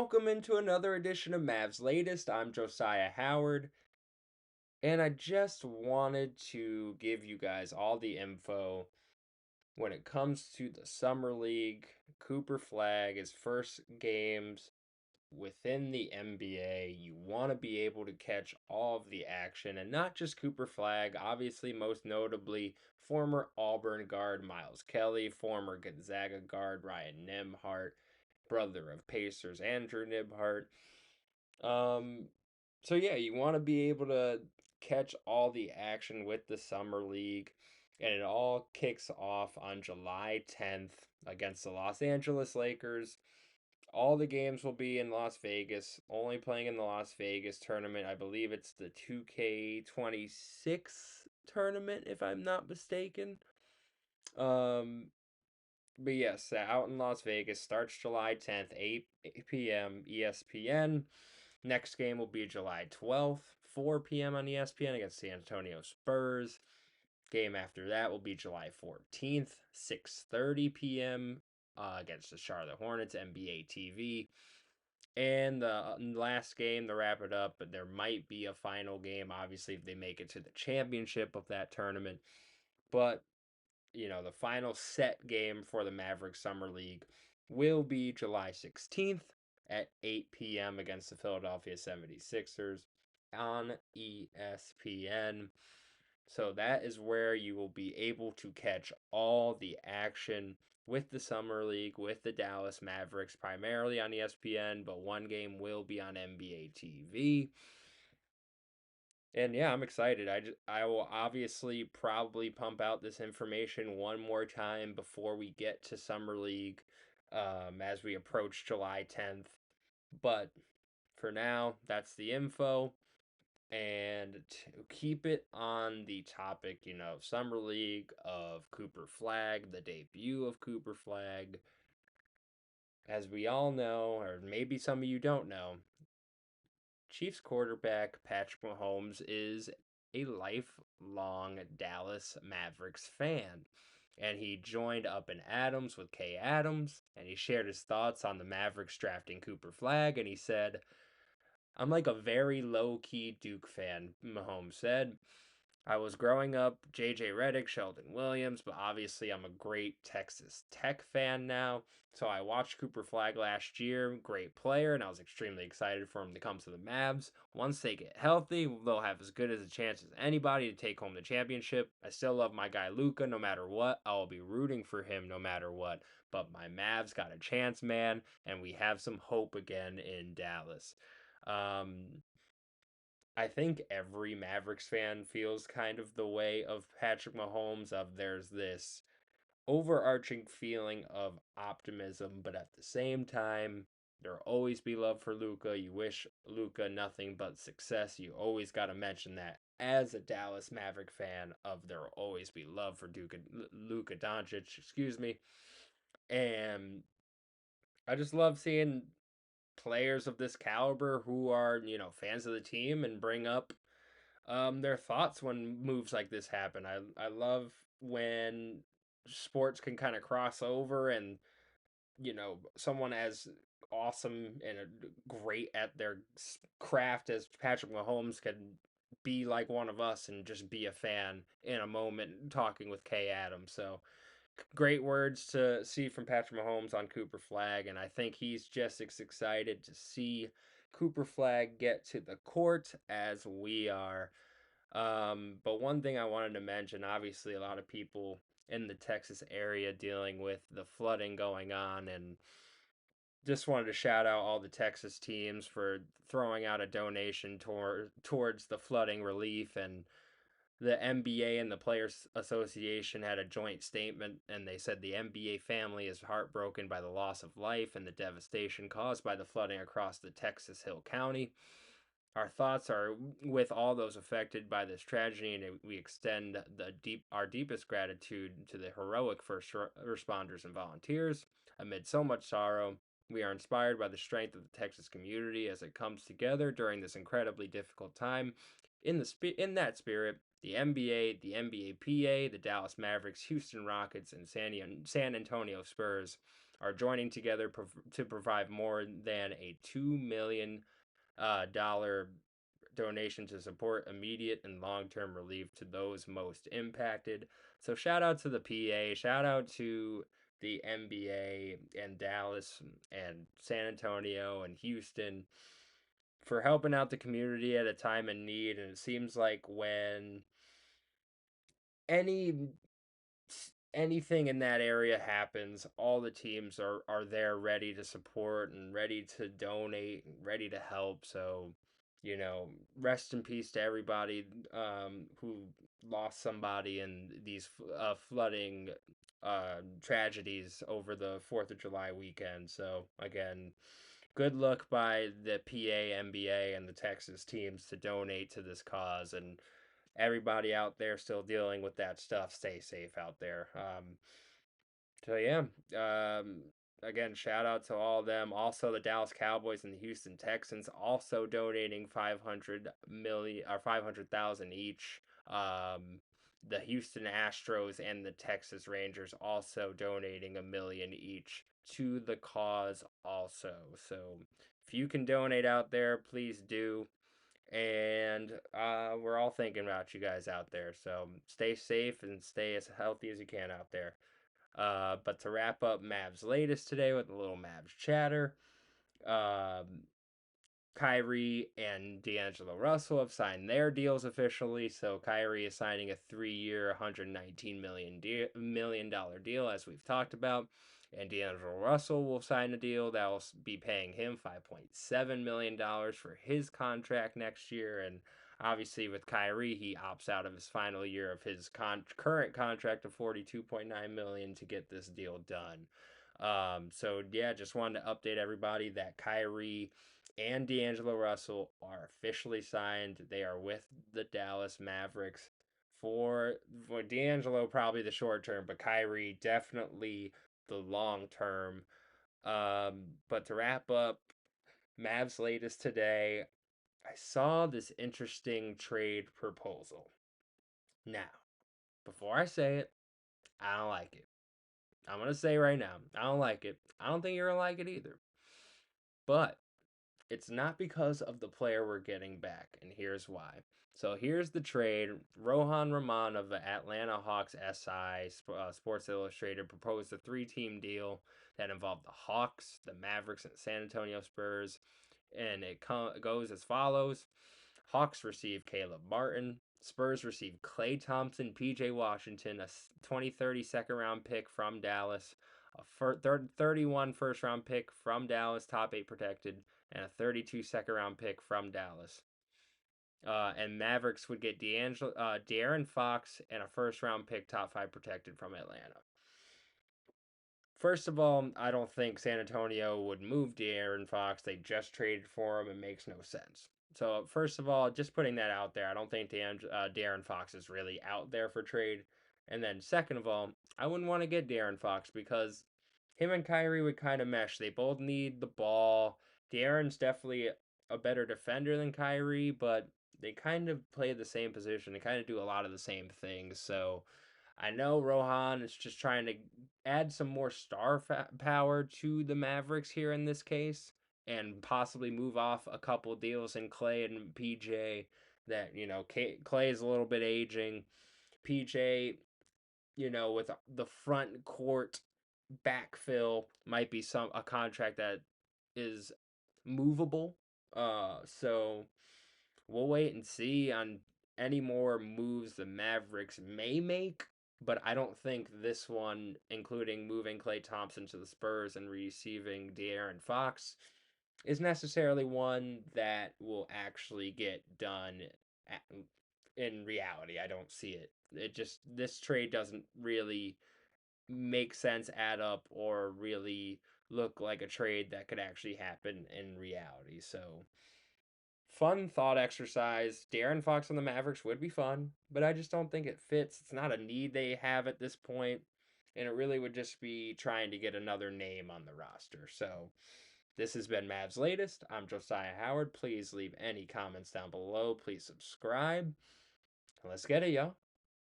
Welcome into another edition of Mavs Latest. I'm Josyah Howard, and I just wanted to give you guys all the info when it comes to the Summer League. Cooper Flag, his first games within the NBA. You want to be able to catch all of the action, and not just Cooper Flag, obviously, most notably, former Auburn guard Miles Kelly, former Gonzaga guard Ryan Nembhard, brother of Pacers Andrew Nembhard. Um, so yeah, you want to be able to catch all the action with the Summer League, and it all kicks off on July 10th against the Los Angeles Lakers. All the games will be in Las Vegas, only playing in the Las Vegas tournament. I believe it's the 2K26 tournament, if I'm not mistaken. Um, but yes, out in Las Vegas, starts July 10th, 8 p.m. ESPN. Next game will be July 12th, 4 p.m. on ESPN against San Antonio Spurs. Game after that will be July 14th, 6:30 p.m. Against the Charlotte Hornets, NBA TV. And the last game to wrap it up, but there might be a final game, obviously, if they make it to the championship of that tournament. But the final set game for the Mavericks Summer League will be July 16th at 8 p.m. against the Philadelphia 76ers on ESPN. So that is where you will be able to catch all the action with the Summer League, with the Dallas Mavericks, primarily on ESPN, but one game will be on NBA TV. And yeah, I'm excited. I will obviously probably pump out this information one more time before we get to Summer League, as we approach July 10th. But for now, that's the info. And to keep it on the topic, Summer League, of Cooper Flag, the debut of Cooper Flag, as we all know, or maybe some of you don't know, Chiefs quarterback Patrick Mahomes is a lifelong Dallas Mavericks fan. And he joined up in Adams with Kay Adams, and he shared his thoughts on the Mavericks drafting Cooper Flag. And he said, "I'm like a very low key Duke fan," Mahomes said. "I was growing up JJ Redick, Sheldon Williams, but obviously I'm a great Texas Tech fan now. So I watched Cooper Flag last year, great player, and I was extremely excited for him to come to the Mavs. Once they get healthy, they'll have as good as a chance as anybody to take home the championship. I still love my guy Luka no matter what. I will be rooting for him no matter what. But my Mavs got a chance, man, and we have some hope again in Dallas." I think every Mavericks fan feels kind of the way of Patrick Mahomes, of there's this overarching feeling of optimism, but at the same time, there'll always be love for Luka. You wish Luka nothing but success. You always got to mention that as a Dallas Maverick fan, of there'll always be love for Luka Doncic, excuse me. And I just love seeing players of this caliber who are, fans of the team and bring up their thoughts when moves like this happen. I love when sports can kind of cross over, and someone as awesome and great at their craft as Patrick Mahomes can be like one of us and just be a fan in a moment talking with Kay Adams. So great words to see from Patrick Mahomes on Cooper Flag, and I think he's just as excited to see Cooper Flag get to the court as we are. But one thing I wanted to mention, obviously, a lot of people in the Texas area dealing with the flooding going on, and just wanted to shout out all the Texas teams for throwing out a donation towards the flooding relief. And the NBA and the Players Association had a joint statement, and they said the NBA family is heartbroken by the loss of life and the devastation caused by the flooding across the Texas Hill County. Our thoughts are with all those affected by this tragedy, and we extend our deepest gratitude to the heroic first responders and volunteers. Amid so much sorrow, we are inspired by the strength of the Texas community as it comes together during this incredibly difficult time. In that spirit, the NBA, the NBA PA, the Dallas Mavericks, Houston Rockets, and San Antonio Spurs are joining together to provide more than a $2 million donation to support immediate and long-term relief to those most impacted. So shout out to the PA, shout out to the NBA and Dallas and San Antonio and Houston for helping out the community at a time in need. And it seems like when any anything in that area happens, all the teams are there ready to support and ready to donate, and ready to help. So, you know, rest in peace to everybody who lost somebody in these flooding tragedies over the 4th of July weekend. So, again, good luck by the PA, NBA, and the Texas teams to donate to this cause. And everybody out there still dealing with that stuff, stay safe out there. So yeah, again, shout out to all of them. Also, the Dallas Cowboys and the Houston Texans also donating 500 million or 500,000 each. The Houston Astros and the Texas Rangers also donating a million each to the cause also. So if you can donate out there, please do. And we're all thinking about you guys out there. So stay safe and stay as healthy as you can out there. But to wrap up Mavs latest today with a little Mavs chatter, um, Kyrie and D'Angelo Russell have signed their deals officially. So Kyrie is signing a 3-year, $119 million deal, as we've talked about. And D'Angelo Russell will sign a deal that will be paying him $5.7 million for his contract next year. And obviously, with Kyrie, he opts out of his final year of his current contract of $42.9 million to get this deal done. So yeah, just wanted to update everybody that Kyrie and D'Angelo Russell are officially signed. They are with the Dallas Mavericks for D'Angelo, probably the short term, but Kyrie definitely the long term. But to wrap up, Mavs latest today, I saw this interesting trade proposal. Now, before I say it, I don't like it. I'm gonna say right now, I don't like it. I don't think you're gonna like it either. But it's not because of the player we're getting back, and here's why. So here's the trade. Rohan Rahman of the Atlanta Hawks SI Sports Illustrated proposed a 3-team deal that involved the Hawks, the Mavericks, and San Antonio Spurs, and it goes as follows. Hawks receive Caleb Martin. Spurs receive Clay Thompson, PJ Washington, a 2030 second round pick from Dallas, a 31 first round pick from Dallas, top 8 protected, and a 32 second round pick from Dallas. And Mavericks would get De'Aaron Fox and a first round pick, top 5 protected from Atlanta. First of all, I don't think San Antonio would move De'Aaron Fox. They just traded for him. It makes no sense. So, first of all, just putting that out there, I don't think De'Aaron Fox is really out there for trade. And then, second of all, I wouldn't want to get De'Aaron Fox because him and Kyrie would kind of mesh. They both need the ball. De'Aaron's definitely a better defender than Kyrie, but they kind of play the same position. They kind of do a lot of the same things. So, I know Rohan is just trying to add some more star power to the Mavericks here in this case and possibly move off a couple deals in Clay and PJ that, Clay is a little bit aging. PJ, with the front court backfill might be a contract that is movable. So we'll wait and see on any more moves the Mavericks may make, but I don't think this one, including moving Clay Thompson to the Spurs and receiving De'Aaron Fox, is necessarily one that will actually get done in reality. I don't see it. This trade doesn't really make sense, add up, or really look like a trade that could actually happen in reality. So fun thought exercise. De'Aaron Fox on the Mavericks would be fun, but I just don't think it fits. It's not a need they have at this point, and it really would just be trying to get another name on the roster. So this has been Mavs Latest. I'm Josyah Howard. Please leave any comments down below. Please subscribe. Let's get it, yo.